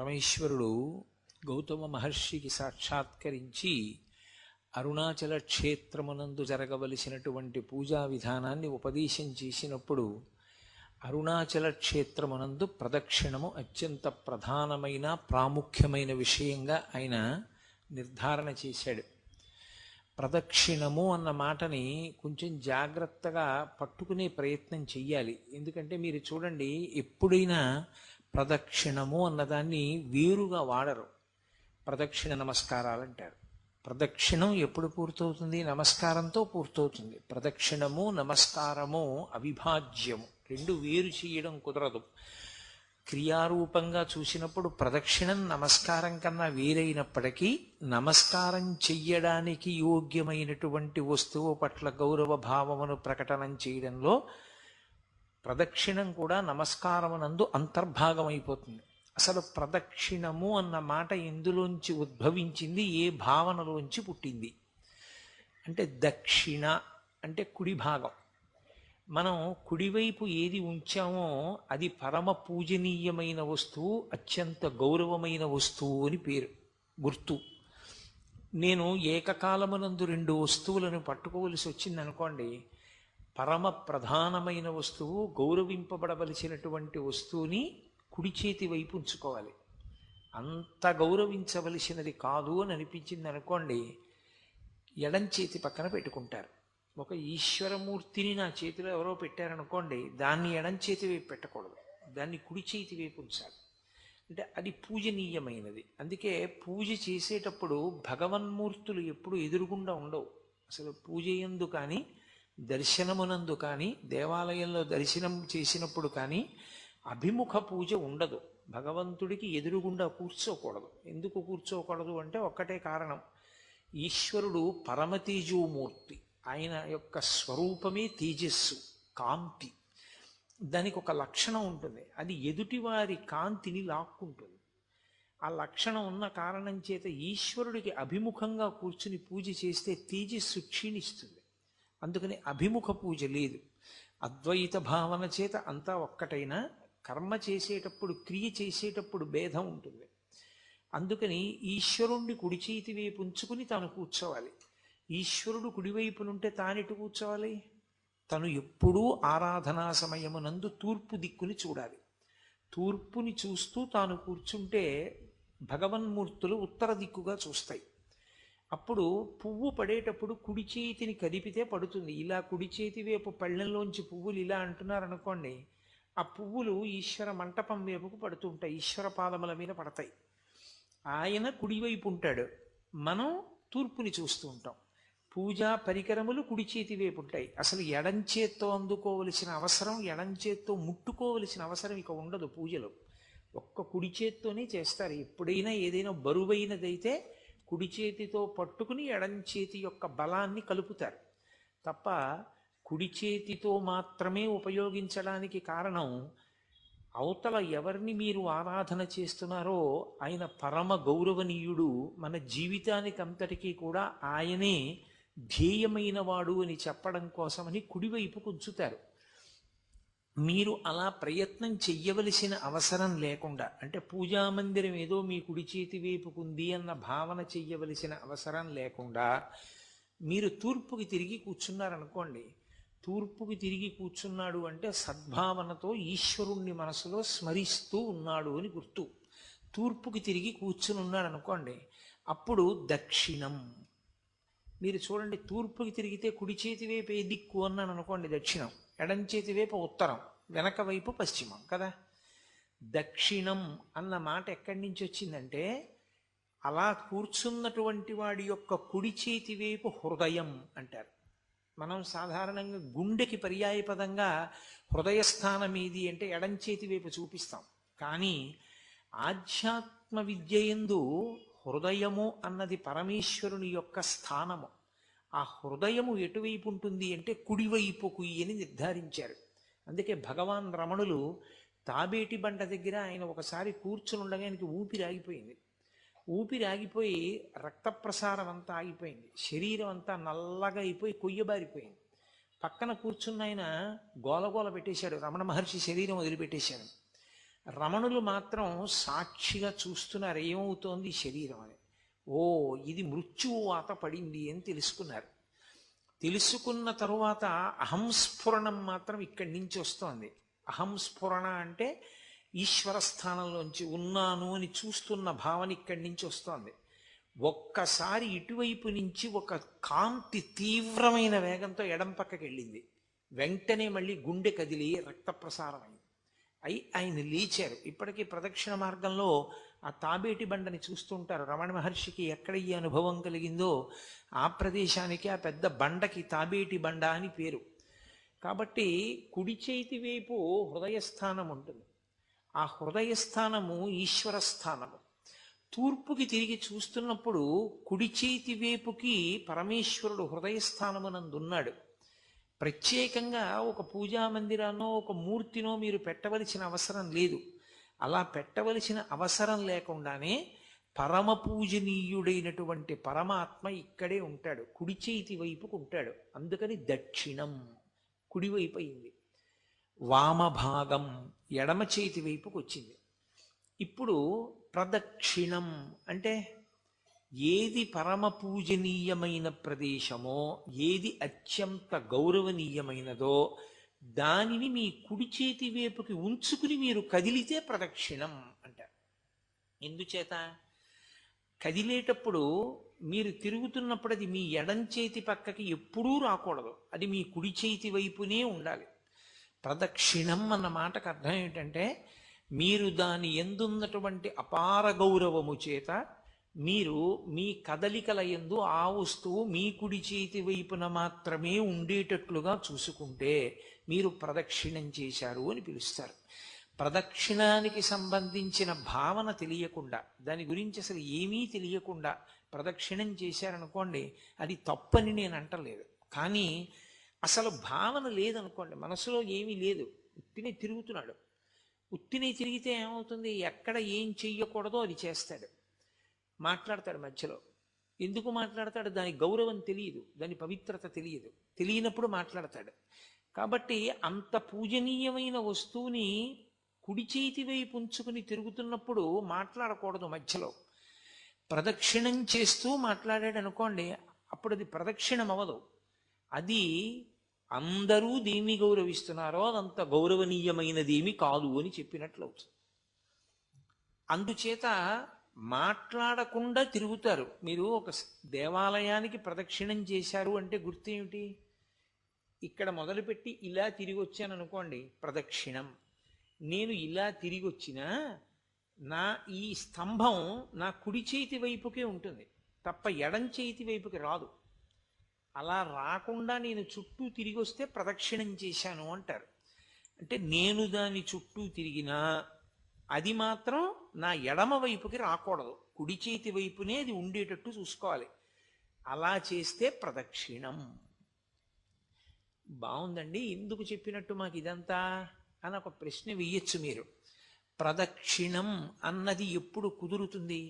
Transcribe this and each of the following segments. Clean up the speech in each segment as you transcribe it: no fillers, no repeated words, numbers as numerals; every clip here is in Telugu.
పరమేశ్వరుడు గౌతమ మహర్షికి సాక్షాత్కరించి అరుణాచల క్షేత్రమునందు జరగవలసినటువంటి పూజా విధానాన్ని ఉపదేశం చేసినప్పుడు అరుణాచల క్షేత్రమునందు ప్రదక్షిణము అత్యంత ప్రధానమైన ప్రాముఖ్యమైన విషయంగా ఆయన నిర్ధారణ చేశాడు. ప్రదక్షిణము అన్న మాటని కొంచెం జాగ్రత్తగా పట్టుకునే ప్రయత్నం చెయ్యాలి. ఎందుకంటే మీరు చూడండి, ఎప్పుడైనా ప్రదక్షిణము అన్నదాన్ని వేరుగా వాడరు. ప్రదక్షిణ నమస్కారాలు అంటారు. ప్రదక్షిణం ఎప్పుడు పూర్తవుతుంది? నమస్కారంతో పూర్తవుతుంది. ప్రదక్షిణము నమస్కారము అవిభాజ్యము, రెండు వేరు చేయడం కుదరదు. క్రియారూపంగా చూసినప్పుడు ప్రదక్షిణం నమస్కారం కన్నా వేరైనప్పటికీ నమస్కారం చెయ్యడానికి యోగ్యమైనటువంటి వస్తువు పట్ల గౌరవ భావమును ప్రకటనం చేయడంలో ప్రదక్షిణం కూడా నమస్కారమునందు అంతర్భాగం అయిపోతుంది. అసలు ప్రదక్షిణము అన్న మాట ఎందులోంచి ఉద్భవించింది, ఏ భావనలోంచి పుట్టింది అంటే దక్షిణ అంటే కుడి భాగం. మనం కుడివైపు ఏది ఉంచామో అది పరమ పూజనీయమైన వస్తువు, అత్యంత గౌరవమైన వస్తువు అని పేరు, గుర్తు. నేను ఏకకాలమునందు రెండు వస్తువులను పట్టుకోవలసి వచ్చింది అనుకోండి, పరమ ప్రధానమైన వస్తువు, గౌరవింపబడవలసినటువంటి వస్తువుని కుడి చేతి వైపు ఉంచుకోవాలి. అంత గౌరవించవలసినది కాదు అని అనిపించింది అనుకోండి, ఎడం చేతి పక్కన పెట్టుకుంటారు. ఒక ఈశ్వరమూర్తిని నా చేతిలో ఎవరో పెట్టారనుకోండి, దాన్ని ఎడం చేతి వైపు పెట్టకూడదు, దాన్ని కుడి చేతి వైపు ఉంచాలి. అంటే అది పూజనీయమైనది. అందుకే పూజ చేసేటప్పుడు భగవన్మూర్తులు ఎప్పుడు ఎదురుగుండా ఉండవు. అసలు పూజ యందు కానీ దర్శనమునందు కానీ దేవాలయంలో దర్శనం చేసినప్పుడు కానీ అభిముఖ పూజ ఉండదు. భగవంతుడికి ఎదురుగుండా కూర్చోకూడదు. ఎందుకు కూర్చోకూడదు అంటే ఒక్కటే కారణం, ఈశ్వరుడు పరమతేజోమూర్తి. ఆయన యొక్క స్వరూపమే తేజస్సు, కాంతి. దానికి ఒక లక్షణం ఉంటుంది, అది ఎదుటివారి కాంతిని లాక్కుంటుంది. ఆ లక్షణం ఉన్న కారణం చేత ఈశ్వరుడికి అభిముఖంగా కూర్చుని పూజ చేస్తే తేజస్సు క్షీణిస్తుంది. అందుకని అభిముఖ పూజ లేదు. అద్వైత భావన చేత అంతా ఒక్కటైనా కర్మ చేసేటప్పుడు, క్రియ చేసేటప్పుడు భేదం ఉంటుంది. అందుకని ఈశ్వరుణ్ణి కుడి చేతి వైపు ఉంచుకుని తాను కూర్చోవాలి. ఈశ్వరుడు కుడివైపునుంటే తానెటు కూర్చోవాలి? తను ఎప్పుడూ ఆరాధనా సమయమునందు తూర్పు దిక్కుని చూడాలి. తూర్పుని చూస్తూ తాను కూర్చుంటే భగవన్మూర్తులు ఉత్తర దిక్కుగా చూస్తాయి. అప్పుడు పువ్వు పడేటప్పుడు కుడి చేతిని కదిపితే పడుతుంది. ఇలా కుడి చేతి వైపు పళ్ళెంలోంచి పువ్వులు ఇలా అంటున్నారనుకోండి, ఆ పువ్వులు ఈశ్వర మంటపం వైపుకు పడుతుంటాయి, ఈశ్వర పాదముల మీద పడతాయి. ఆయన కుడివైపు ఉంటాడు, మనం తూర్పుని చూస్తూ ఉంటాం. పూజా పరికరములు కుడి చేతి వైపు ఉంటాయి. అసలు ఎడం చేత్తో అందుకోవలసిన అవసరం, ఎడం చేత్తో ముట్టుకోవలసిన అవసరం ఇక ఉండదు. పూజలో ఒక్క కుడి చేత్తోనే చేస్తారు. ఎప్పుడైనా ఏదైనా బరువైనదైతే కుడి చేతితో పట్టుకుని ఎడం చేతి యొక్క బలాన్ని కలుపుతారు తప్ప కుడి చేతితో మాత్రమే ఉపయోగించడానికి కారణం, అవతల ఎవరిని మీరు ఆరాధన చేస్తున్నారో ఆయన పరమ గౌరవనీయుడు. మన జీవితానికి అంతటికీ కూడా ఆయనే ధ్యేయమైన వాడు అని చెప్పడం కోసమని కుడివైపు ఉంచుతారు. మీరు అలా ప్రయత్నం చెయ్యవలసిన అవసరం లేకుండా, అంటే పూజామందిరం ఏదో మీ కుడి చేతి వైపుకుంది అన్న భావన చెయ్యవలసిన అవసరం లేకుండా మీరు తూర్పుకి తిరిగి కూర్చున్నారనుకోండి, తూర్పుకి తిరిగి కూర్చున్నాడు అంటే సద్భావనతో ఈశ్వరుణ్ణి మనసులో స్మరిస్తూ ఉన్నాడు అని గుర్తు. తూర్పుకి తిరిగి కూర్చుని ఉన్నాడు అనుకోండి, అప్పుడు దక్షిణం. మీరు చూడండి, తూర్పుకి తిరిగితే కుడి చేతి వైపు ఏ దిక్కు అన్నాను అనుకోండి దక్షిణం, ఎడం చేతి వైపు ఉత్తరం, వెనక వైపు పశ్చిమం కదా. దక్షిణం అన్న మాట ఎక్కడి నుంచి వచ్చిందంటే, అలా కూర్చున్నటువంటి వాడి యొక్క కుడి చేతి వైపు హృదయం అంటారు. మనం సాధారణంగా గుండెకి పర్యాయపదంగా హృదయస్థానం ఏది అంటే ఎడం చేతి వైపు చూపిస్తాం. కానీ ఆధ్యాత్మ విద్యయందు హృదయము అన్నది పరమేశ్వరుని యొక్క స్థానము. ఆ హృదయము ఎటువైపు ఉంటుంది అంటే కుడివైపుకు అని నిర్ధారించారు. అందుకే భగవాన్ రమణులు తాబేటి బండ దగ్గర ఆయన ఒకసారి కూర్చుని ఉండగా ఆయనకి ఊపిరాగిపోయింది. ఊపిరాగిపోయి రక్త ప్రసారం అంతా ఆగిపోయింది, శరీరం అంతా నల్లగా అయిపోయి కొయ్యబారిపోయింది. పక్కన కూర్చున్న ఆయన గోలగోల పెట్టేశాడు, రమణ మహర్షి శరీరం వదిలిపెట్టేశాడు. రమణులు మాత్రం సాక్షిగా చూస్తున్నారు ఏమవుతోంది ఈ శరీరం అని. ఓ, ఇది మృత్యువు వాత పడింది అని తెలుసుకున్నారు. తెలుసుకున్న తరువాత అహంస్ఫురణం మాత్రం ఇక్కడి నుంచి వస్తోంది. అహంస్ఫురణ అంటే ఈశ్వర స్థానంలోంచి ఉన్నాను అని చూస్తున్న భావన ఇక్కడి నుంచి వస్తోంది. ఒక్కసారి ఇటువైపు నుంచి ఒక కాంతి తీవ్రమైన వేగంతో ఎడం పక్కకి వెళ్ళింది. వెంటనే మళ్ళీ గుండె కదిలి రక్త ప్రసారం అయింది. ఆయన లేచారు. ఇప్పటికీ ప్రదక్షిణ మార్గంలో ఆ తాబేటి బండని చూస్తుంటారు. రమణ మహర్షికి ఎక్కడ ఈ అనుభవం కలిగిందో ఆ ప్రదేశానికి ఆ పెద్ద బండకి తాబేటి బండ అని పేరు. కాబట్టి కుడి చేతి వైపు హృదయస్థానం ఉంటుంది. ఆ హృదయస్థానము ఈశ్వర స్థానము. తూర్పుకి తిరిగి చూస్తున్నప్పుడు కుడి చేతి వైపుకి పరమేశ్వరుడు హృదయస్థానమునందున్నాడు. ప్రత్యేకంగా ఒక పూజా మందిరాన్నో ఒక మూర్తినో మీరు పెట్టవలసిన అవసరం లేదు. అలా పెట్టవలసిన అవసరం లేకుండానే పరమ పూజనీయుడైనటువంటి పరమాత్మ ఇక్కడే ఉంటాడు, కుడి చేతి వైపుకు ఉంటాడు. అందుకని దక్షిణం కుడివైపు అయింది. వామభాగం ఎడమ చేతి వైపుకు వచ్చింది. ఇప్పుడు ప్రదక్షిణం అంటే ఏది పరమ పూజనీయమైన ప్రదేశమో, ఏది అత్యంత గౌరవనీయమైనదో దానిని మీ కుడి చేతి వైపుకి ఉంచుకుని మీరు కదిలితే ప్రదక్షిణం అంటారు. ఎందుచేత? కదిలేటప్పుడు మీరు తిరుగుతున్నప్పుడు అది మీ ఎడం చేతి పక్కకి ఎప్పుడూ రాకూడదు, అది మీ కుడి చేతి వైపునే ఉండాలి. ప్రదక్షిణం అన్న మాటకు అర్థం ఏంటంటే మీరు దాని ఎందున్నటువంటి అపార గౌరవము చేత మీరు మీ కదలికల యందు ఆ వస్తువు మీ కుడి చేతి వైపున మాత్రమే ఉండేటట్లుగా చూసుకుంటే మీరు ప్రదక్షిణం చేశారు అని పిలుస్తారు. ప్రదక్షిణానికి సంబంధించిన భావన తెలియకుండా, దాని గురించి అసలు ఏమీ తెలియకుండా ప్రదక్షిణం చేశారనుకోండి, అది తప్పని నేను అంటలేదు. కానీ అసలు భావన లేదనుకోండి, మనసులో ఏమీ లేదు, ఉత్తినే తిరుగుతున్నాడు. ఉత్తినే తిరిగితే ఏమవుతుంది? ఎక్కడ ఏం చెయ్యకూడదో అది చేస్తాడు, మాట్లాడతాడు మధ్యలో. ఎందుకు మాట్లాడతాడు? దాని గౌరవం తెలియదు, దాని పవిత్రత తెలియదు. తెలియనప్పుడు మాట్లాడతాడు. కాబట్టి అంత పూజనీయమైన వస్తువుని కుడి చేతి వైపు ఉంచుకుని తిరుగుతున్నప్పుడు మాట్లాడకూడదు మధ్యలో. ప్రదక్షిణం చేస్తూ మాట్లాడాడు అనుకోండి, అప్పుడు అది ప్రదక్షిణం అవ్వదు. అది అందరూ దేన్ని గౌరవిస్తున్నారో అదంత గౌరవనీయమైనదేమి కాదు అని చెప్పినట్లు అవుతుంది. అందుచేత మాట్లాడకుండా తిరుగుతారు. మీరు ఒక దేవాలయానికి ప్రదక్షిణం చేశారు అంటే గుర్తు ఏమిటి? ఇక్కడ మొదలుపెట్టి ఇలా తిరిగి వచ్చాను అనుకోండి, ప్రదక్షిణం. నేను ఇలా తిరిగి వచ్చినా నా ఈ స్తంభం నా కుడి చేతి వైపుకే ఉంటుంది తప్ప ఎడం చేతి వైపుకి రాదు. అలా రాకుండా నేను చుట్టూ తిరిగి వస్తే ప్రదక్షిణం చేశాను అంటారు. అంటే నేను దాని చుట్టూ తిరిగినా అది మాత్రం నా ఎడమ వైపుకి రాకూడదు, కుడి చేతి వైపునే అది ఉండేటట్టు చూసుకోవాలి. అలా చేస్తే ప్రదక్షిణం. బాగుందండి, ఎందుకు చెప్పినట్టు మాకు ఇదంతా అని ఒక ప్రశ్న వెయ్యొచ్చు మీరు. ప్రదక్షిణం అన్నది ఎప్పుడు కుదురుతుంది?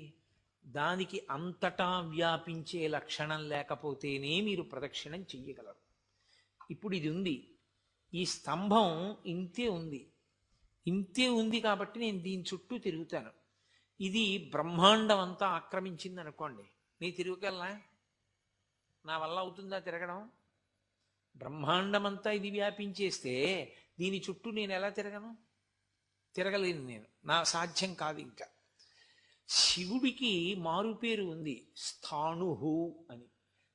దానికి అంతటా వ్యాపించే లక్షణం లేకపోతేనే మీరు ప్రదక్షిణం చెయ్యగలరు. ఇప్పుడు ఇది ఉంది, ఈ స్తంభం ఇంతే ఉంది, ఇంతే ఉంది కాబట్టి నేను దీని చుట్టూ తిరుగుతాను. ఇది బ్రహ్మాండం అంతా ఆక్రమించింది అనుకోండి, నీ తిరగగలనా? నా వల్ల అవుతుందా తిరగడం? బ్రహ్మాండమంతా ఇది వ్యాపించేస్తే దీని చుట్టూ నేను ఎలా తిరగను? తిరగలేను నేను, నా సాధ్యం కాదు. ఇంకా శివుడికి మారుపేరు ఉంది, స్థాణుహు అని.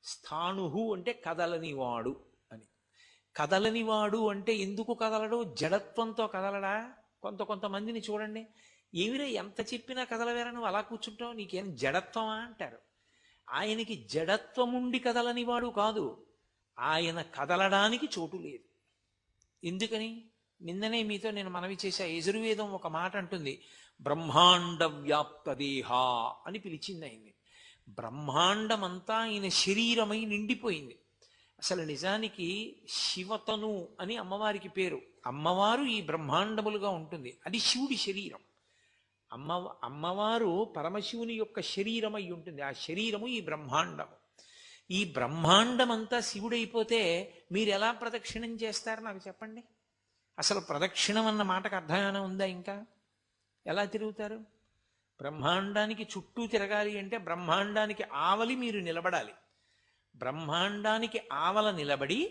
స్థాణుహు అంటే కదలనివాడు అని. కదలనివాడు అంటే ఎందుకు కదలడు? జడత్వంతో కదలడా? కొంతమందిని చూడండి, ఏమిరా ఎంత చెప్పినా కదలవేరా, నువ్వు అలా కూర్చుంటావు, నీకేం జడత్వమా అంటారు. ఆయనకి జడత్వముండి కదలనివాడు కాదు, ఆయన కదలడానికి చోటు లేదు. ఎందుకని? నిన్ననే మీతో నేను మనవి చేశా, యజుర్వేదం ఒక మాట అంటుంది, బ్రహ్మాండ వ్యాప్త దేహ అని పిలిచింది ఆయన్ని. బ్రహ్మాండమంతా ఆయన శరీరమై నిండిపోయింది. అసలు నిజానికి శివతను అని అమ్మవారికి పేరు. అమ్మవారు ఈ బ్రహ్మాండములుగా ఉంటుంది, అది శివుడి శరీరం. అమ్మవారు పరమశివుని యొక్క శరీరం అయి ఉంటుంది, ఆ శరీరము ఈ బ్రహ్మాండము. ఈ బ్రహ్మాండమంతా శివుడైపోతే మీరు ఎలా ప్రదక్షిణం చేస్తారు నాకు చెప్పండి. అసలు ప్రదక్షిణం అన్న మాటకు అర్థం ఏమైనా ఉందా? ఇంకా ఎలా తిరుగుతారు? బ్రహ్మాండానికి చుట్టూ తిరగాలి అంటే బ్రహ్మాండానికి ఆవలి మీరు నిలబడాలి. బ్రహ్మాండానికి ఆవల నిలబడి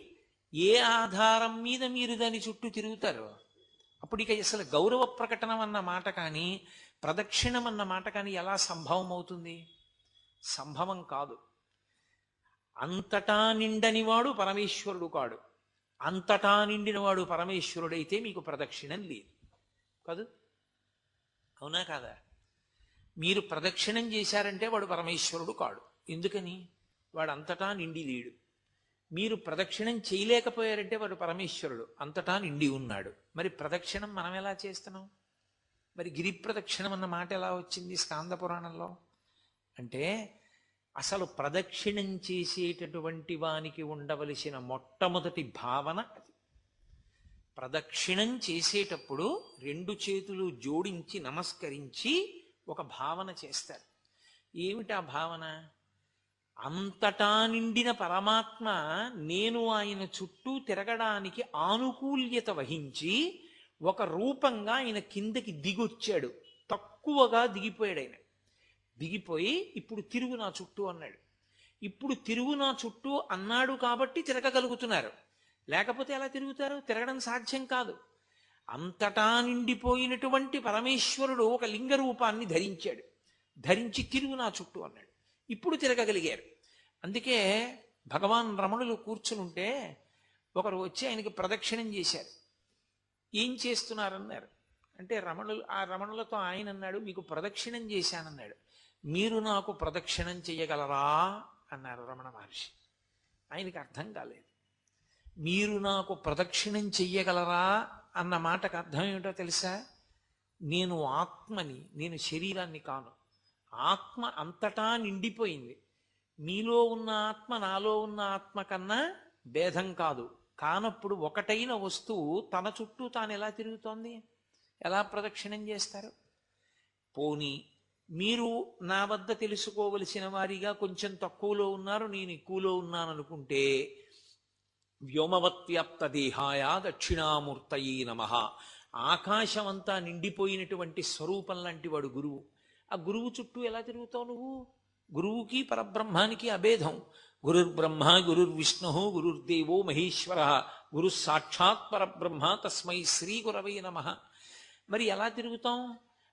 ఏ ఆధారం మీద మీరు దాని చుట్టూ తిరుగుతారు? అప్పుడు ఇక అసలు గౌరవ ప్రకటనం అన్న మాట కానీ ప్రదక్షిణం అన్న మాట కానీ ఎలా సంభవం అవుతుంది? సంభవం కాదు. అంతటా నిండనివాడు పరమేశ్వరుడు కాడు. అంతటా నిండినవాడు పరమేశ్వరుడైతే మీకు ప్రదక్షిణం లేదు కాదు? అవునా కాదా? మీరు ప్రదక్షిణం చేశారంటే వాడు పరమేశ్వరుడు కాడు. ఎందుకని? వాడు అంతటా నిండి లేడు. మీరు ప్రదక్షిణం చేయలేకపోయారంటే వాడు పరమేశ్వరుడు అంతటా నిండి ఉన్నాడు. మరి ప్రదక్షిణం మనం ఎలా చేస్తున్నాం? మరి గిరి ప్రదక్షిణం అన్న మాట ఎలా వచ్చింది స్కాంద పురాణంలో? అంటే అసలు ప్రదక్షిణం చేసేటటువంటి వానికి ఉండవలసిన మొట్టమొదటి భావన అది. ప్రదక్షిణం చేసేటప్పుడు రెండు చేతులు జోడించి నమస్కరించి ఒక భావన చేస్తారు. ఏమిటా భావన? అంతటా నిండిన పరమాత్మ నేను ఆయన చుట్టూ తిరగడానికి ఆనుకూల్యత వహించి ఒక రూపంగా ఆయన కిందకి దిగొచ్చాడు. తక్కువగా దిగిపోయాడు. ఆయన దిగిపోయి ఇప్పుడు తిరుగు నా చుట్టూ అన్నాడు. ఇప్పుడు తిరుగు నా చుట్టూ అన్నాడు కాబట్టి తిరగగలుగుతున్నారు. లేకపోతే ఎలా తిరుగుతారు? తిరగడం సాధ్యం కాదు. అంతటా నిండిపోయినటువంటి పరమేశ్వరుడు ఒక లింగ రూపాన్ని ధరించాడు. ధరించి తిరుగు నా చుట్టూ అన్నాడు. ఇప్పుడు తిరగగలిగారు. అందుకే భగవాన్ రమణులు కూర్చునుంటే ఒకరు వచ్చి ఆయనకి ప్రదక్షిణం చేశారు. ఏం చేస్తున్నారన్నారు. అంటే రమణులతో ఆయన అన్నాడు, మీకు ప్రదక్షిణం చేశానన్నాడు. మీరు నాకు ప్రదక్షిణం చెయ్యగలరా అన్నారు రమణ మహర్షి. ఆయనకి అర్థం కాలేదు. మీరు నాకు ప్రదక్షిణం చెయ్యగలరా అన్న మాటకు అర్థం ఏమిటో తెలుసా? నేను ఆత్మని, నేను శరీరాన్ని కాను. ఆత్మ అంతటా నిండిపోయింది. మీలో ఉన్న ఆత్మ నాలో ఉన్న ఆత్మ కన్నా భేదం కాదు. కానప్పుడు ఒకటైన వస్తువు తన చుట్టూ తాను ఎలా తిరుగుతోంది? ఎలా ప్రదక్షిణం చేస్తారు? పోనీ మీరు నా వద్ద తెలుసుకోవలసిన వారిగా కొంచెం తక్కువలో ఉన్నారు, నేను ఎక్కువలో ఉన్నాను అనుకుంటే వ్యోమవత్వ్యాప్త దేహాయ దక్షిణామూర్తయే నమః. ఆకాశమంతా నిండిపోయినటువంటి స్వరూపం లాంటి వాడు గురువు. ఆ గురువు చుట్టూ ఎలా తిరుగుతావు నువ్వు? గురువుకి పరబ్రహ్మానికి అభేదం. గురుర్బ్రహ్మ గురుర్విష్ణు గురుర్దేవో మహేశ్వర గురు సాక్షాత్ పరబ్రహ్మ తస్మై శ్రీ గురవే నమః. మరి ఎలా తిరుగుతాం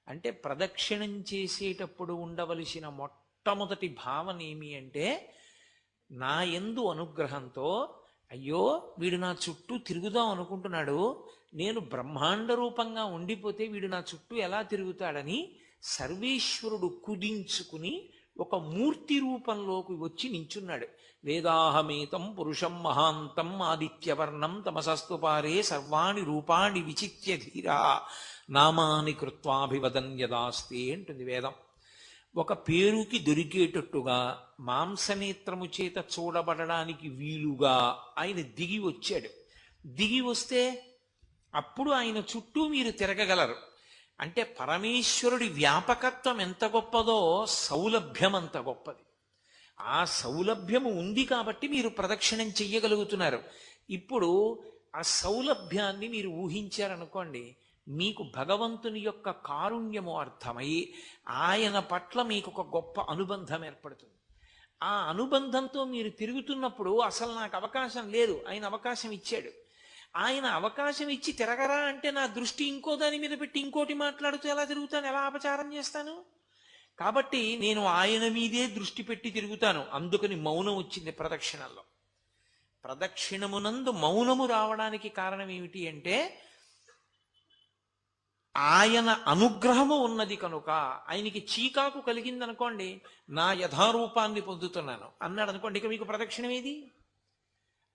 అంటే ప్రదక్షిణం చేసేటప్పుడు ఉండవలసిన మొట్టమొదటి భావన ఏమి అంటే నా యందు అనుగ్రహంతో అయ్యో వీడు నా చుట్టూ తిరుగుదాం అనుకుంటున్నాడు, నేను బ్రహ్మాండ రూపంగా ఉండిపోతే వీడు నా చుట్టూ ఎలా తిరుగుతాడని సర్వేశ్వరుడు కుదించుకుని ఒక మూర్తి రూపంలోకి వచ్చి నించున్నాడు. వేదాహమేతం పురుషం మహాంతం ఆదిత్యవర్ణం తమసస్తు పారే సర్వాణి రూపాణి విచిత్య ధీరా నామాని కృత్వాభివదన్ యదాస్తే అంటుంది వేదం. ఒక పేరుకి దొరికేటట్టుగా మాంసనేత్రము చేత చూడబడడానికి వీలుగా ఆయన దిగి వచ్చాడు. దిగి వస్తే అప్పుడు ఆయన చుట్టూ మీరు తిరగగలరు. అంటే పరమేశ్వరుడి వ్యాపకత్వం ఎంత గొప్పదో సౌలభ్యం అంత గొప్పది. ఆ సౌలభ్యము ఉంది కాబట్టి మీరు ప్రదక్షిణం చెయ్యగలుగుతున్నారు. ఇప్పుడు ఆ సౌలభ్యాన్ని మీరు ఊహించారనుకోండి, మీకు భగవంతుని యొక్క కారుణ్యము అర్థమై ఆయన పట్ల మీకు ఒక గొప్ప అనుబంధం ఏర్పడుతుంది. ఆ అనుబంధంతో మీరు తిరుగుతున్నప్పుడు అసలు నాకు అవకాశం లేదు, ఆయన అవకాశం ఇచ్చాడు. ఆయన అవకాశం ఇచ్చి తిరగరా అంటే నా దృష్టి ఇంకో దాని మీద పెట్టి ఇంకోటి మాట్లాడుతూ ఎలా తిరుగుతాను, ఎలా అపచారం చేస్తాను? కాబట్టి నేను ఆయన మీదే దృష్టి పెట్టి తిరుగుతాను. అందుకని మౌనం వచ్చింది ప్రదక్షిణల్లో. ప్రదక్షిణమునందు మౌనము రావడానికి కారణం ఏమిటి అంటే ఆయన అనుగ్రహము ఉన్నది కనుక. ఆయనకి చీకాకు కలిగిందనుకోండి, నా యథారూపాన్ని పొందుతున్నాను అన్నాడు అనుకోండి, ఇక మీకు ప్రదక్షిణం ఏది?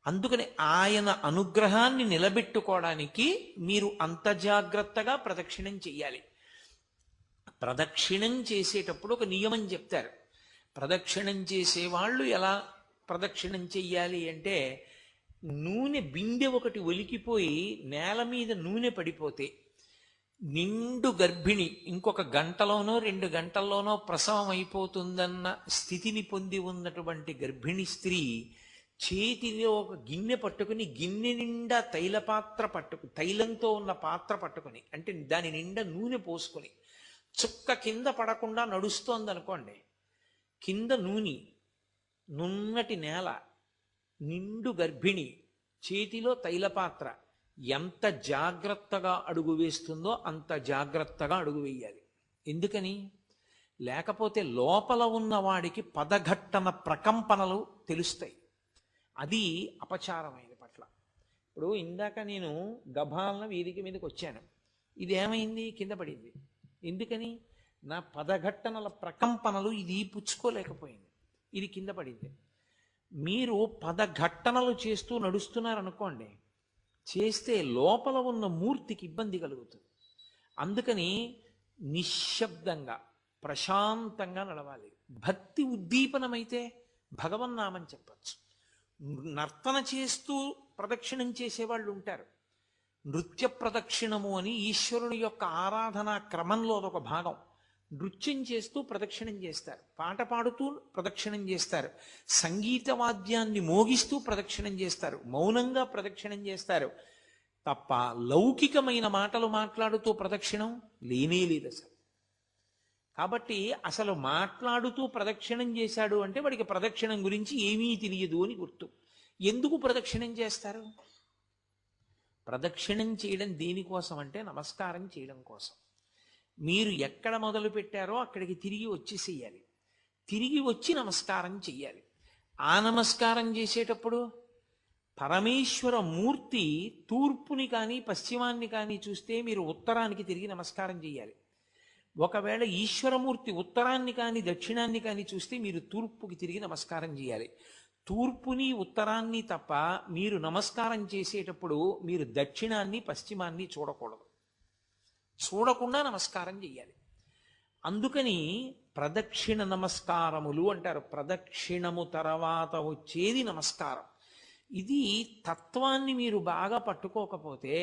అందుకని ఆయన అనుగ్రహాన్ని నిలబెట్టుకోవడానికి మీరు అంత జాగ్రత్తగా ప్రదక్షిణం చెయ్యాలి. ప్రదక్షిణం చేసేటప్పుడు ఒక నియమం చెప్తారు. ప్రదక్షిణం చేసేవాళ్ళు ఎలా ప్రదక్షిణం చెయ్యాలి అంటే, నూనె బిందె ఒకటి ఒలికిపోయి నేల మీద నూనె పడిపోతే నిండు గర్భిణి ఇంకొక గంటలోనో 2 గంటల్లోనో ప్రసవం అయిపోతుందన్న స్థితిని పొంది ఉన్నటువంటి గర్భిణీ స్త్రీ చేతిలో ఒక గిన్నె పట్టుకుని గిన్నె నిండా తైలంతో ఉన్న పాత్ర పట్టుకుని, అంటే దాని నిండా నూనె పోసుకొని చుక్క కింద పడకుండా నడుస్తోంది అనుకోండి, కింద నూనె, నున్నటి నేల, నిండు గర్భిణి, చేతిలో తైలపాత్ర, ఎంత జాగ్రత్తగా అడుగు వేస్తుందో అంత జాగ్రత్తగా అడుగు వేయాలి. ఎందుకని? లేకపోతే లోపల ఉన్న వాడికి పదఘట్టన ప్రకంపనలు తెలుస్తాయి. అది అపచారమైన పట్ల. ఇప్పుడు ఇందాక నేను గభాలన వేదిక మీదకి వచ్చాను, ఇది ఏమైంది? కింద పడింది. ఎందుకని? నా పదఘట్టనల ప్రకంపనలు ఇది పుచ్చుకోలేకపోయింది, ఇది కింద పడింది. మీరు పదఘట్టనలు చేస్తూ నడుస్తున్నారనుకోండి, చేస్తే లోపల ఉన్న మూర్తికి ఇబ్బంది కలుగుతుంది. అందుకని నిశ్శబ్దంగా ప్రశాంతంగా నడవాలి. భక్తి ఉద్దీపనమైతే భగవన్నామని చెప్పచ్చు. నర్తన చేస్తూ ప్రదక్షిణం చేసేవాళ్ళు ఉంటారు. నృత్య ప్రదక్షిణము అని ఈశ్వరుని యొక్క ఆరాధనా క్రమంలో అదొక భాగం. నృత్యం చేస్తూ ప్రదక్షిణం చేస్తారు, పాట పాడుతూ ప్రదక్షిణం చేస్తారు, సంగీత వాద్యాన్ని మోగిస్తూ ప్రదక్షిణం చేస్తారు, మౌనంగా ప్రదక్షిణం చేస్తారు. తప్ప లౌకికమైన మాటలు మాట్లాడుతూ ప్రదక్షిణం లేనే లేదు అసలు. కాబట్టి అసలు మాట్లాడుతూ ప్రదక్షిణం చేశాడు అంటే వాడికి ప్రదక్షిణం గురించి ఏమీ తెలియదు అని గుర్తు. ఎందుకు ప్రదక్షిణం చేస్తారు? ప్రదక్షిణం చేయడం దేనికోసం అంటే నమస్కారం చేయడం కోసం. మీరు ఎక్కడ మొదలు పెట్టారో అక్కడికి తిరిగి వచ్చేసేయాలి, తిరిగి వచ్చి నమస్కారం చెయ్యాలి. ఆ నమస్కారం చేసేటప్పుడు పరమేశ్వర మూర్తి తూర్పుని కానీ పశ్చిమాన్ని కానీ చూస్తే మీరు ఉత్తరానికి తిరిగి నమస్కారం చేయాలి. ఒకవేళ ఈశ్వరమూర్తి ఉత్తరాన్ని కానీ దక్షిణాన్ని కానీ చూస్తే మీరు తూర్పుకి తిరిగి నమస్కారం చేయాలి. తూర్పుని ఉత్తరాన్ని తప్ప మీరు నమస్కారం చేసేటప్పుడు మీరు దక్షిణాన్ని పశ్చిమాన్ని చూడకూడదు, చూడకుండా నమస్కారం చెయ్యాలి. అందుకని ప్రదక్షిణ నమస్కారములు అంటారు. ప్రదక్షిణము తర్వాత వచ్చేది నమస్కారం. ఇది తత్వాన్ని మీరు బాగా పట్టుకోకపోతే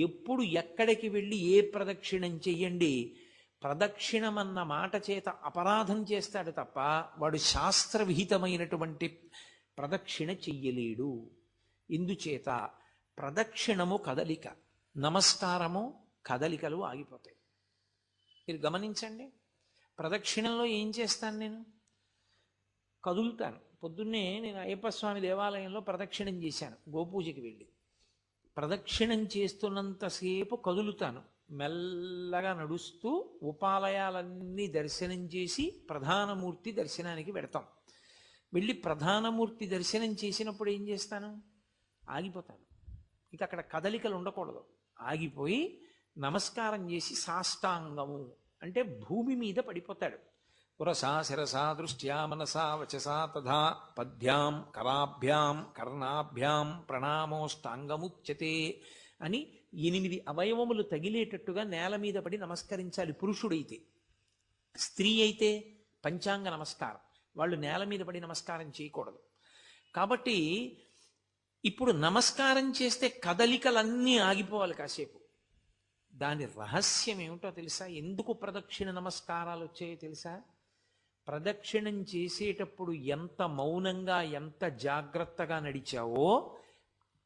ఎప్పుడు ఎక్కడికి వెళ్ళి ఏ ప్రదక్షిణం చెయ్యండి, ప్రదక్షిణమన్న మాట చేత అపరాధం చేస్తాడు తప్ప వాడు శాస్త్రవిహితమైనటువంటి ప్రదక్షిణ చెయ్యలేడు. ఇందుచేత ప్రదక్షిణము కదలిక, నమస్కారము కదలికలు ఆగిపోతాయి. మీరు గమనించండి, ప్రదక్షిణంలో ఏం చేస్తాను? నేను కదులుతాను. పొద్దున్నే నేను అయ్యప్ప స్వామి దేవాలయంలో ప్రదక్షిణం చేశాను, గోపూజకి వెళ్ళి. ప్రదక్షిణం చేస్తున్నంతసేపు కదులుతాను, మెల్లగా నడుస్తూ ఉపాలయాలన్నీ దర్శనం చేసి ప్రధానమూర్తి దర్శనానికి పెడతాం. వెళ్ళి ప్రధానమూర్తి దర్శనం చేసినప్పుడు ఏం చేస్తాను? ఆగిపోతాను. ఇక అక్కడ కదలికలు ఉండకూడదు. ఆగిపోయి నమస్కారం చేసి సాష్టాంగము అంటే భూమి మీద పడిపోతాడు. పురసా శిరసా దృష్ట్యా మనసా వచసా తథా పద్భ్యాం కరాభ్యాం కర్ణాభ్యాం ప్రణామోష్టాంగముచ్యతే అని 8 అవయవములు తగిలేటట్టుగా నేల మీద పడి నమస్కరించాలి పురుషుడైతే. స్త్రీ అయితే పంచాంగ నమస్కారం, వాళ్ళు నేల మీద పడి నమస్కారం చేయకూడదు. కాబట్టి ఇప్పుడు నమస్కారం చేస్తే కదలికలన్నీ ఆగిపోవాలి కాసేపు. దాని రహస్యం ఏమిటో తెలుసా? ఎందుకు ప్రదక్షిణ నమస్కారాలు వచ్చాయో తెలుసా? ప్రదక్షిణం చేసేటప్పుడు ఎంత మౌనంగా ఎంత జాగ్రత్తగా నడిచావో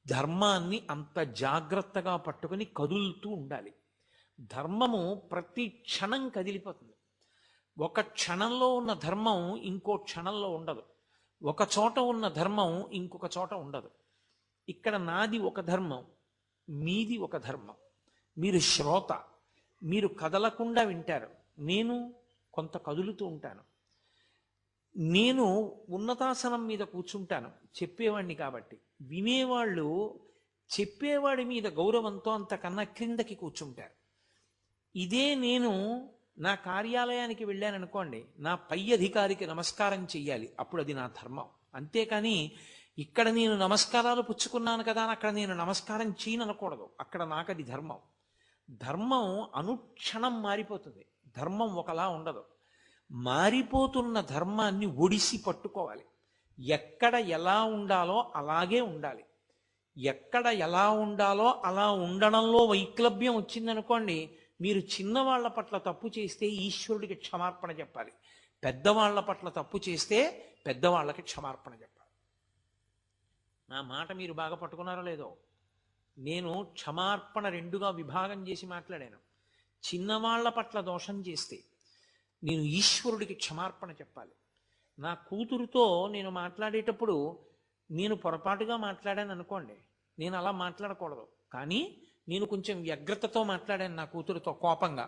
ధర్మాన్ని అంత జాగ్రత్తగా పట్టుకుని కదులుతూ ఉండాలి. ధర్మము ప్రతి క్షణం కదిలిపోతుంది. ఒక క్షణంలో ఉన్న ధర్మం ఇంకో క్షణంలో ఉండదు, ఒక చోట ఉన్న ధర్మం ఇంకొక చోట ఉండదు. ఇక్కడ నాది ఒక ధర్మం, మీది ఒక ధర్మం. మీరు శ్రోత, మీరు కదలకుండా వింటారు, నేను కొంత కదులుతూ ఉంటాను. నేను ఉన్నతాసనం మీద కూర్చుంటాను చెప్పేవాడిని కాబట్టి, వినేవాళ్ళు చెప్పేవాడి మీద గౌరవంతో అంతకన్నా క్రిందకి కూర్చుంటారు. ఇదే నేను నా కార్యాలయానికి వెళ్ళాననుకోండి, నా పై అధికారికి నమస్కారం చెయ్యాలి, అప్పుడు అది నా ధర్మం. అంతేకాని ఇక్కడ నేను నమస్కారాలు పుచ్చుకున్నాను కదా అని అక్కడ నేను నమస్కారం చేయననకూడదు. అక్కడ నాకు అది ధర్మం. ధర్మం అనుక్షణం మారిపోతుంది, ధర్మం ఒకలా ఉండదు. మారిపోతున్న ధర్మాన్ని ఒడిసి పట్టుకోవాలి. ఎక్కడ ఎలా ఉండాలో అలాగే ఉండాలి. ఎక్కడ ఎలా ఉండాలో అలా ఉండడంలో వైక్లభ్యం వచ్చిందనుకోండి, మీరు చిన్నవాళ్ల పట్ల తప్పు చేస్తే ఈశ్వరుడికి క్షమార్పణ చెప్పాలి, పెద్దవాళ్ల పట్ల తప్పు చేస్తే పెద్దవాళ్ళకి క్షమార్పణ చెప్పాలి. నా మాట మీరు బాగా పట్టుకున్నారో లేదో? నేను క్షమార్పణ రెండుగా విభాగం చేసి మాట్లాడాను. చిన్నవాళ్ల పట్ల దోషం చేస్తే, నేను ఈశ్వరుడికి క్షమార్పణ చెప్పాలి. నా కూతురుతో నేను మాట్లాడేటప్పుడు నేను పొరపాటుగా మాట్లాడాను అనుకోండి, నేను అలా మాట్లాడకూడదు. కానీ నేను కొంచెం వ్యగ్రతతో మాట్లాడాను నా కూతురుతో కోపంగా,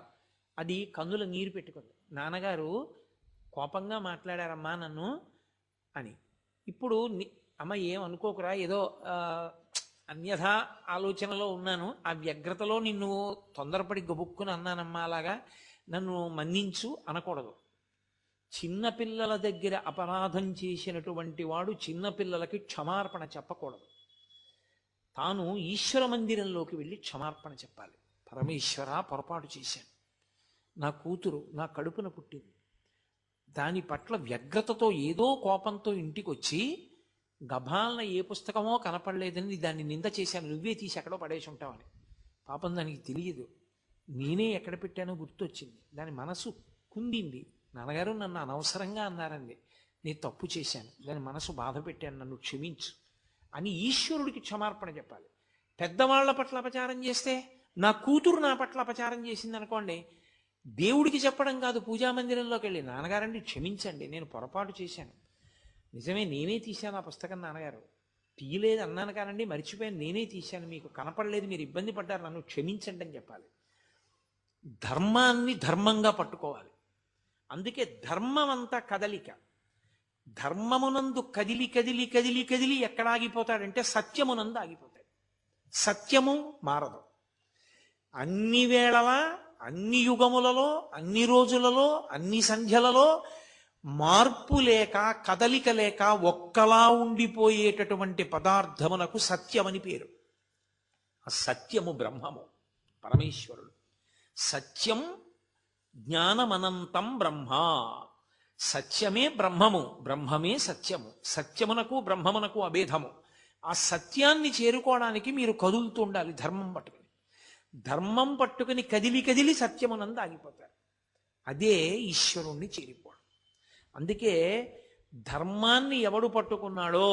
అది కన్నుల నీరు పెట్టుకుంది. నాన్నగారు కోపంగా మాట్లాడారమ్మా నన్ను అని. ఇప్పుడు అమ్మ ఏమనుకోకురా, ఏదో అన్యథా ఆలోచనలో ఉన్నాను, ఆ వ్యగ్రతలో నిన్ను తొందరపడి గబుక్కుని అన్నానమ్మా, అలాగా నన్ను మన్నించు అనకూడదు. చిన్నపిల్లల దగ్గర అపరాధం చేసినటువంటి వాడు చిన్నపిల్లలకి క్షమార్పణ చెప్పకూడదు. తాను ఈశ్వర మందిరంలోకి వెళ్ళి క్షమార్పణ చెప్పాలి. పరమేశ్వర, పొరపాటు చేశాను, నా కూతురు నా కడుపున పుట్టింది, దాని పట్ల వ్యగ్రతతో ఏదో కోపంతో ఇంటికి వచ్చి గభాలన ఏ పుస్తకమో కనపడలేదని దాన్ని నింద చేశాను, నువ్వే తీసి ఎక్కడో పడేసి ఉంటావని. పాపం దానికి తెలియదు, నేనే ఎక్కడ పెట్టానో గుర్తొచ్చింది, దాని మనసు కుందింది. నాన్నగారు నన్ను అనవసరంగా అన్నారండి, నేను తప్పు చేశాను, దాని మనసు బాధ పెట్టాను, నన్ను క్షమించు అని ఈశ్వరుడికి క్షమార్పణ చెప్పాలి. పెద్దవాళ్ల పట్ల అపచారం చేస్తే, నా కూతురు నా పట్ల అపచారం చేసింది అనుకోండి, దేవుడికి చెప్పడం కాదు, పూజామందిరంలోకి వెళ్ళి నాన్నగారండి క్షమించండి, నేను పొరపాటు చేశాను, నిజమే నేనే తీశాను ఆ పుస్తకం, నాన్నగారు తీయలేదు అన్నాను కానండి, మర్చిపోయాను, నేనే తీశాను, మీకు కనపడలేదు, మీరు ఇబ్బంది పడ్డారు, నన్ను క్షమించండి అని చెప్పాలి. ధర్మాన్ని ధర్మంగా పట్టుకోవాలి. అందుకే ధర్మం అంతా కదలిక. ధర్మమునందు కదిలి కదిలి కదిలి కదిలి ఎక్కడ ఆగిపోతాడంటే సత్యమునందు ఆగిపోతాడు. సత్యము మారదు. అన్ని వేళలా, అన్ని యుగములలో, అన్ని రోజులలో, అన్ని సంధ్యలలో మార్పు లేక, కదలిక లేక ఒక్కలా ఉండిపోయేటటువంటి పదార్థమునకు సత్యమని పేరు. ఆ సత్యము బ్రహ్మము, పరమేశ్వరుడు. సత్యం జ్ఞానమనంతం బ్రహ్మ. సత్యమే బ్రహ్మము, బ్రహ్మమే సత్యము. సత్యమునకు బ్రహ్మమునకు అభేదము. ఆ సత్యాన్ని చేరుకోవడానికి మీరు కదులుతూ ఉండాలి. ధర్మం పట్టుకుని, ధర్మం పట్టుకుని కదిలి కదిలి సత్యమునందు ఆగిపోతారు. అదే ఈశ్వరుణ్ణి చేరిపోవడం. అందుకే ధర్మాన్ని ఎవడు పట్టుకున్నాడో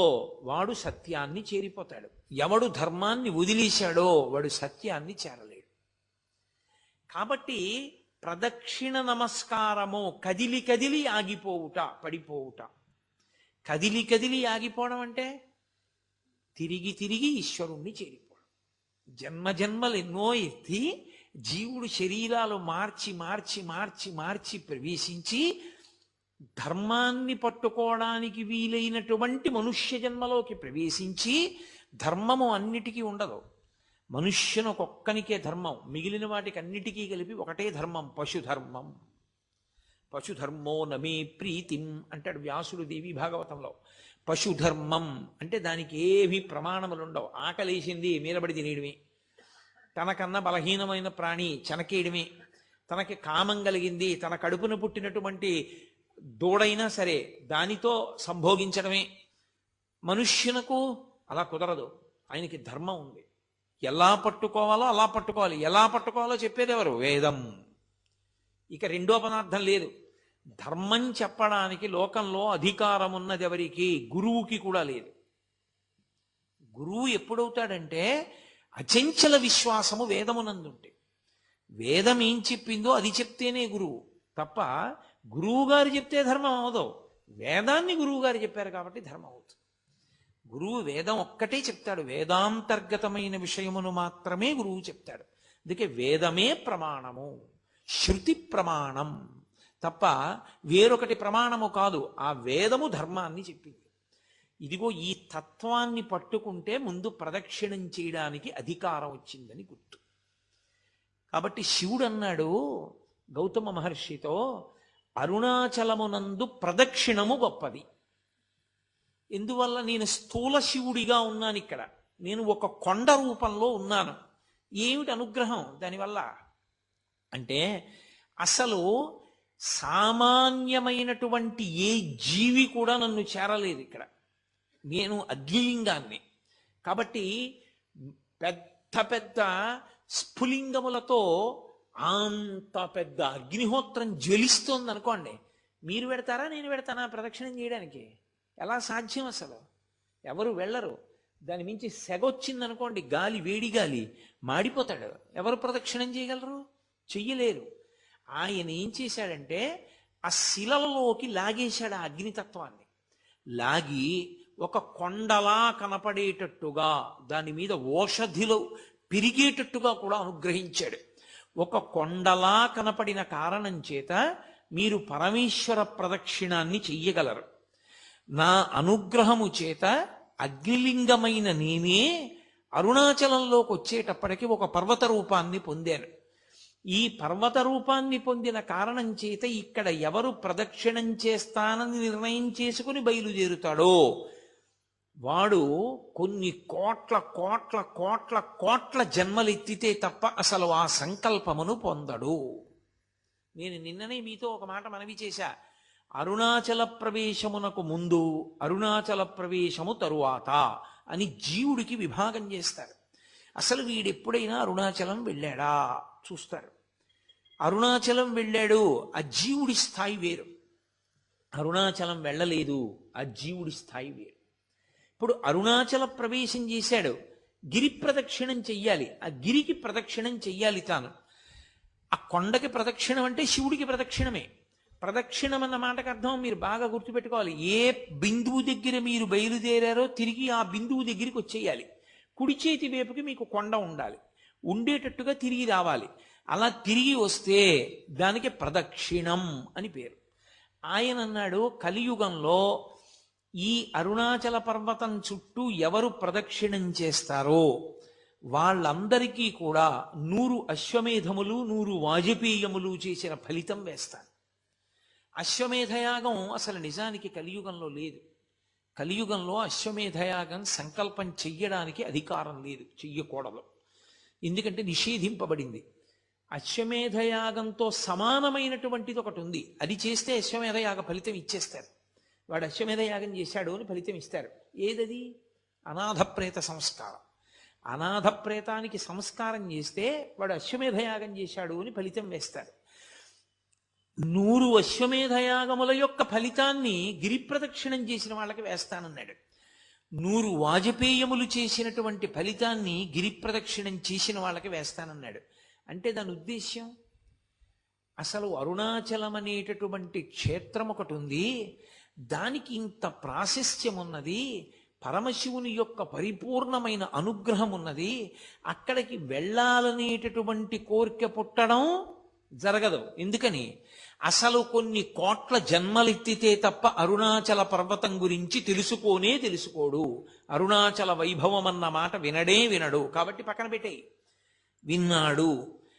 వాడు సత్యాన్ని చేరిపోతాడు. ఎవడు ధర్మాన్ని వదిలేశాడో వాడు సత్యాన్ని చేరలేడు. కాబట్టి ప్రదక్షిణ నమస్కారము కదిలి కదిలి ఆగిపోవుట, పడిపోవుట. కదిలి కదిలి ఆగిపోవడం అంటే తిరిగి తిరిగి ఈశ్వరుణ్ణి చేరిపోవడం. జన్మ జన్మలు ఎన్నో ఎత్తి జీవుడు శరీరాలు మార్చి మార్చి మార్చి మార్చి ప్రవేశించి ధర్మాన్ని పట్టుకోవడానికి వీలైనటువంటి మనుష్య జన్మలోకి ప్రవేశించి, ధర్మము అన్నిటికీ ఉండదు, మనుష్యునొక్కనికే ధర్మం, మిగిలిన వాటికి అన్నిటికీ కలిపి ఒకటే ధర్మం, పశుధర్మం. పశుధర్మో నమే ప్రీతిం అంటాడు వ్యాసుడు దేవి భాగవతంలో. పశుధర్మం అంటే దానికి ఏవి ప్రమాణములు ఉండవు. ఆకలేసింది మీరబడి తినేయడమే, తనకన్నా బలహీనమైన ప్రాణి చెనకేయడమే, తనకి కామం కలిగింది తన కడుపున పుట్టినటువంటి దూడైనా సరే దానితో సంభోగించడమే. మనుష్యునకు అలా కుదరదు, ఆయనకి ధర్మం ఉంది. ఎలా పట్టుకోవాలో అలా పట్టుకోవాలి. ఎలా పట్టుకోవాలో చెప్పేది ఎవరు? వేదం. ఇక రెండో పదార్థం లేదు. ధర్మం చెప్పడానికి లోకంలో అధికారం ఉన్నది ఎవరికి? గురువుకి కూడా లేదు. గురువు ఎప్పుడవుతాడంటే అచంచల విశ్వాసము వేదమునందుంటే, వేదం ఏం చెప్పిందో అది చెప్తేనే గురువు తప్ప గురువు గారు చెప్తే ధర్మం అవదు. వేదాన్ని గురువు గారు చెప్పారు కాబట్టి ధర్మం అవుతుంది. గురువు వేదం ఒక్కటే చెప్తాడు, వేదాంతర్గతమైన విషయమును మాత్రమే గురువు చెప్తాడు. అందుకే వేదమే ప్రమాణము, శృతి ప్రమాణం తప్ప వేరొకటి ప్రమాణము కాదు. ఆ వేదము ధర్మాన్ని చెప్పింది. ఇదిగో ఈ తత్వాన్ని పట్టుకుంటే ముందు ప్రదక్షిణం చేయడానికి అధికారం వచ్చిందని గుర్తు. కాబట్టి శివుడు అన్నాడు గౌతమ మహర్షితో, అరుణాచలమునందు ప్రదక్షిణము గొప్పది. ఎందువల్ల? నేను స్థూల శివుడిగా ఉన్నాను ఇక్కడ, నేను ఒక కొండ రూపంలో ఉన్నాను. ఏమిటి అనుగ్రహం దానివల్ల అంటే, అసలు సామాన్యమైనటువంటి ఏ జీవి కూడా నన్ను చేరలేదు ఇక్కడ. నేను అగ్నిలింగాన్ని కాబట్టి పెద్ద పెద్ద స్ఫులింగములతో అంత పెద్ద అగ్నిహోత్రం జ్వలిస్తోంది అనుకోండి, మీరు పెడతారా నేను పెడతానా ప్రదక్షిణం చేయడానికి? ఎలా సాధ్యం? అసలు ఎవరు వెళ్ళరు. దాని మించి సెగొచ్చిందనుకోండి, గాలి, వేడి గాలి, మాడిపోతాడు. ఎవరు ప్రదక్షిణం చేయగలరు? చెయ్యలేరు. ఆయన ఏం చేశాడంటే ఆ శిలలలోకి లాగేశాడు ఆ అగ్నితత్వాన్ని. లాగి ఒక కొండలా కనపడేటట్టుగా దాని మీద ఓషధిలో పెరిగేటట్టుగా కూడా అనుగ్రహించాడు. ఒక కొండలా కనపడిన కారణం చేత మీరు పరమేశ్వర ప్రదక్షిణాన్ని చెయ్యగలరు. నా అనుగ్రహము చేత అగ్నిలింగమైన నేనే అరుణాచలంలోకి వచ్చేటప్పటికి ఒక పర్వత రూపాన్ని పొందాను. ఈ పర్వత రూపాన్ని పొందిన కారణం చేత ఇక్కడ ఎవరు ప్రదక్షిణం చేస్తానని నిర్ణయం చేసుకుని బయలుదేరుతాడో వాడు కొన్ని కోట్ల కోట్ల కోట్ల కోట్ల జన్మలెత్తితే తప్ప అసలు ఆ సంకల్పమును పొందడు. నేను నిన్ననే మీతో ఒక మాట మనవి చేశా. అరుణాచల ప్రవేశమునకు ముందు, అరుణాచల ప్రవేశము తరువాత అని జీవుడికి విభాగం చేస్తారు. అసలు వీడెప్పుడైనా అరుణాచలం వెళ్ళాడా చూస్తారు. అరుణాచలం వెళ్ళాడు, ఆ జీవుడి స్థాయి వేరు. అరుణాచలం వెళ్ళలేదు, ఆ జీవుడి స్థాయి వేరు. ఇప్పుడు అరుణాచల ప్రవేశం చేశాడు, గిరి ప్రదక్షిణం చెయ్యాలి, ఆ గిరికి ప్రదక్షిణం చెయ్యాలి తాను. ఆ కొండకి ప్రదక్షిణం అంటే శివుడికి ప్రదక్షిణమే. ప్రదక్షిణం అన్న మాటకు అర్థం మీరు బాగా గుర్తుపెట్టుకోవాలి. ఏ బిందువు దగ్గర మీరు బయలుదేరారో తిరిగి ఆ బిందువు దగ్గరికి వచ్చేయాలి. కుడి చేతి వైపుకి మీకు కొండ ఉండాలి, ఉండేటట్టుగా తిరిగి రావాలి. అలా తిరిగి వస్తే దానికి ప్రదక్షిణం అని పేరు. ఆయన అన్నాడు, కలియుగంలో ఈ అరుణాచల పర్వతం చుట్టూ ఎవరు ప్రదక్షిణం చేస్తారో వాళ్ళందరికీ కూడా 100 అశ్వమేధములు 100 వాజపేయములు చేసిన ఫలితం వేస్తాను. అశ్వమేధయాగం అసలు నిజానికి కలియుగంలో లేదు. కలియుగంలో అశ్వమేధయాగం సంకల్పం చెయ్యడానికి అధికారం లేదు, చెయ్యకూడదు. ఎందుకంటే నిషేధింపబడింది. అశ్వమేధయాగంతో సమానమైనటువంటిది ఒకటి ఉంది, అది చేస్తే అశ్వమేధయాగ ఫలితం ఇచ్చేస్తారు. వాడు అశ్వమేధయాగం చేశాడు అని ఫలితం ఇస్తారు. ఏదది? అనాథప్రేత సంస్కారం. అనాథప్రేతానికి సంస్కారం చేస్తే వాడు అశ్వమేధయాగం చేశాడు అని ఫలితం వేస్తారు. 100 అశ్వమేధయాగముల యొక్క ఫలితాన్ని గిరి ప్రదక్షిణం చేసిన వాళ్ళకి వేస్తానన్నాడు. 100 వాజపేయములు చేసినటువంటి ఫలితాన్ని గిరి ప్రదక్షిణం చేసిన వాళ్ళకి వేస్తానన్నాడు. అంటే దాని ఉద్దేశ్యం, అసలు అరుణాచలం అనేటటువంటి క్షేత్రం ఒకటి ఉంది, దానికి ఇంత ప్రాశస్త్యం ఉన్నది, పరమశివుని యొక్క పరిపూర్ణమైన అనుగ్రహం ఉన్నది, అక్కడికి వెళ్ళాలనేటటువంటి కోరిక పుట్టడం జరగదు. ఎందుకని? అసలు కొన్ని కోట్ల జన్మలెత్తితే తప్ప అరుణాచల పర్వతం గురించి తెలుసుకోడు. అరుణాచల వైభవం అన్న మాట వినడు. కాబట్టి పక్కన పెట్టేయి. విన్నాడు,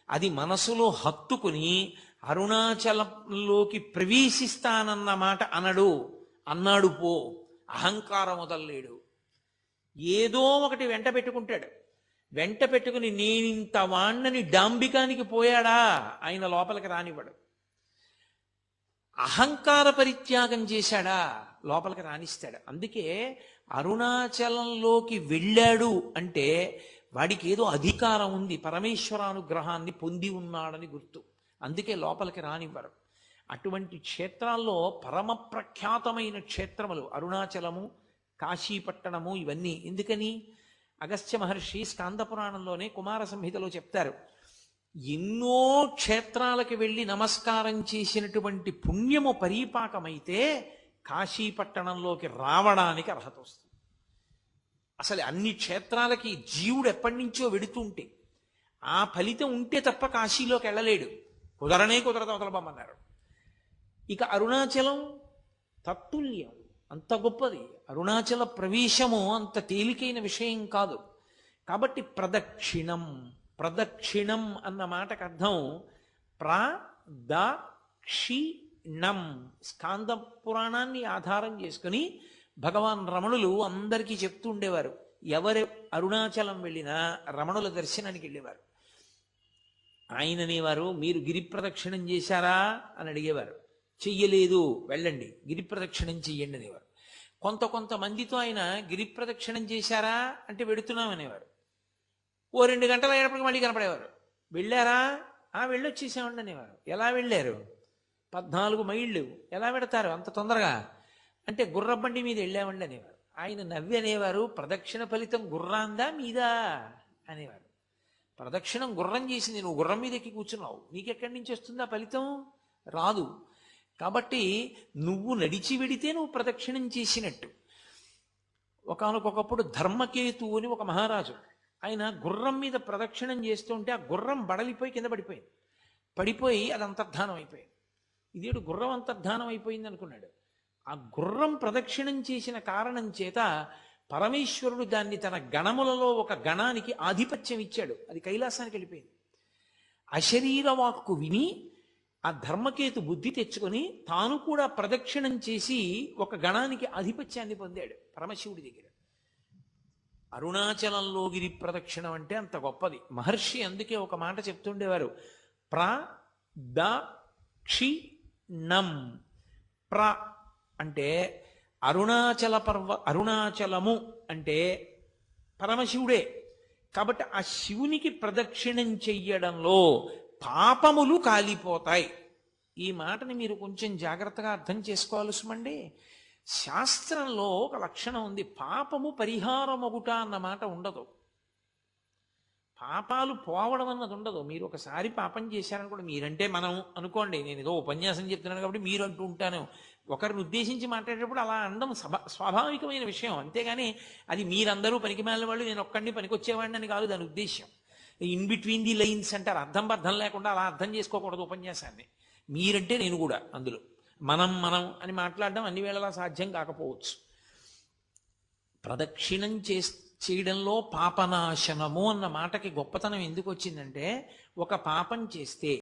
అది మనసులో హత్తుకుని అరుణాచలంలోకి ప్రవేశిస్తానన్న మాట అన్నాడు పో, అహంకారం వదల్లేడు. ఏదో ఒకటి వెంట పెట్టుకుంటాడు. వెంట పెట్టుకుని నేనింత వాణ్ణని డాంబికానికి పోయాడా ఆయన లోపలికి రానివ్వడు. అహంకార పరిత్యాగం చేశాడా లోపలికి రానిస్తాడు. అందుకే అరుణాచలంలోకి వెళ్ళాడు అంటే వాడికి ఏదో అధికారం ఉంది, పరమేశ్వరానుగ్రహాన్ని పొంది ఉన్నాడని గుర్తు. అందుకే లోపలికి రానివ్వరు. అటువంటి క్షేత్రాల్లో పరమ ప్రఖ్యాతమైన క్షేత్రములు అరుణాచలము, కాశీపట్టణము, ఇవన్నీ. ఎందుకని? అగస్త్య మహర్షి స్కాంద పురాణంలోనే కుమార సంహితలో చెప్తారు, ఎన్నో క్షేత్రాలకు వెళ్ళి నమస్కారం చేసినటువంటి పుణ్యము పరీపాకమైతే కాశీపట్టణంలోకి రావడానికి అర్హత వస్తుంది. అసలు అన్ని క్షేత్రాలకి జీవుడు ఎప్పటి నుంచో వెడుతుంటే ఆ ఫలితం ఉంటే తప్ప కాశీలోకి వెళ్ళలేడు. కుదరదు, అవతలబమ్మన్నారు. ఇక అరుణాచలం తత్తుల్యం, అంత గొప్పది. అరుణాచల ప్రవేశము అంత తేలికైన విషయం కాదు. కాబట్టి ప్రదక్షిణం అన్న మాటకు అర్థం ప్రదక్షిణం. స్కాంద పురాణాన్ని ఆధారం చేసుకుని భగవాన్ రమణులు అందరికీ చెప్తూ ఉండేవారు. ఎవరు అరుణాచలం వెళ్ళినా రమణుల దర్శనానికి వెళ్ళేవారు. ఆయన అనేవారు, మీరు గిరి ప్రదక్షిణం చేశారా అని అడిగేవారు. చెయ్యలేదు, వెళ్ళండి గిరి ప్రదక్షిణం చెయ్యండి అనేవారు. కొంతమందితో ఆయన గిరి ప్రదక్షిణం చేశారా అంటే వెడుతున్నాం అనేవారు. ఓ 2 గంటలు అయ్యేటప్పటికి మళ్ళీ కనపడేవారు. వెళ్ళారా? వెళ్ళొచ్చేసామండి అనేవారు. ఎలా వెళ్ళారు? 14 మైళ్ళు. ఎలా పెడతారు అంత తొందరగా అంటే? గుర్రబండి మీద వెళ్ళామండి అనేవారు. ఆయన నవ్వి అనేవారు, ప్రదక్షిణ ఫలితం గుర్రాందా మీదా అనేవారు. ప్రదక్షిణం గుర్రం చేసింది, నువ్వు గుర్రం మీద ఎక్కి కూర్చున్నావు, నీకెక్కడి నుంచి వస్తుందా ఫలితం? రాదు. కాబట్టి నువ్వు నడిచి వెడితే నువ్వు ప్రదక్షిణం చేసినట్టు. ఒకానొకప్పుడు ధర్మకేతు అని ఒక మహారాజు, ఆయన గుర్రం మీద ప్రదక్షిణం చేస్తుంటే ఆ గుర్రం బడలిపోయి కింద పడిపోయింది. పడిపోయి అది అంతర్ధానం అయిపోయింది. ఇదేడు గుర్రం అంతర్ధానం అయిపోయింది అనుకున్నాడు. ఆ గుర్రం ప్రదక్షిణం చేసిన కారణం చేత పరమేశ్వరుడు దాన్ని తన గణములలో ఒక గణానికి ఆధిపత్యం ఇచ్చాడు. అది కైలాసానికి వెళ్ళిపోయింది. అశరీర వాక్కు విని ఆ ధర్మకేతు బుద్ధి తెచ్చుకొని తాను కూడా ప్రదక్షిణం చేసి ఒక గణానికి ఆధిపత్యాన్ని పొందాడు పరమశివుడి దగ్గర. అరుణాచలంలో గిరి ప్రదక్షిణం అంటే అంత గొప్పది. మహర్షి అందుకే ఒక మాట చెప్తుండేవారు, ప్రదక్షిణం. ప్ర అంటే అరుణాచలము అంటే పరమశివుడే. కాబట్టి ఆ శివునికి ప్రదక్షిణం చెయ్యడంలో పాపములు కాలిపోతాయి. ఈ మాటని మీరు కొంచెం జాగ్రత్తగా అర్థం చేసుకోవాల్సిమండి. శాస్త్రంలో ఒక లక్షణం ఉంది, పాపము పరిహారమగుట అన్న మాట ఉండదు. పాపాలు పోవడం అన్నది ఉండదు. మీరు ఒకసారి పాపం చేశారనుకోండి, మీరంటే మనం అనుకోండి, నేను ఏదో ఉపన్యాసం చెప్తున్నాను కాబట్టి మీరు అంటూ ఉంటాను, ఒకరిని ఉద్దేశించి మాట్లాడేటప్పుడు అలా అనడం స్వాభావికమైన విషయం. అంతేగాని అది మీరందరూ పనికిమాలిన వాళ్ళు, నేను ఒక్కడిని పనికొచ్చేవాడిని అని కాదు దాని ఉద్దేశ్యం. ఇన్ బిట్వీన్ ది లైన్స్ అంటారు, అర్థం బద్ధం లేకుండా అలా అర్థం చేసుకోకూడదు ఉపన్యాసాన్ని. మీరంటే నేను కూడా అందులో మనం అని మాట్లాడడం అన్ని వేళలా సాధ్యం కాకపోవచ్చు. ప్రదక్షిణం చేయడంలో పాపనాశనము అన్న మాటకి గొప్పతనం ఎందుకు వచ్చిందంటే, ఒక పాపం చేస్తే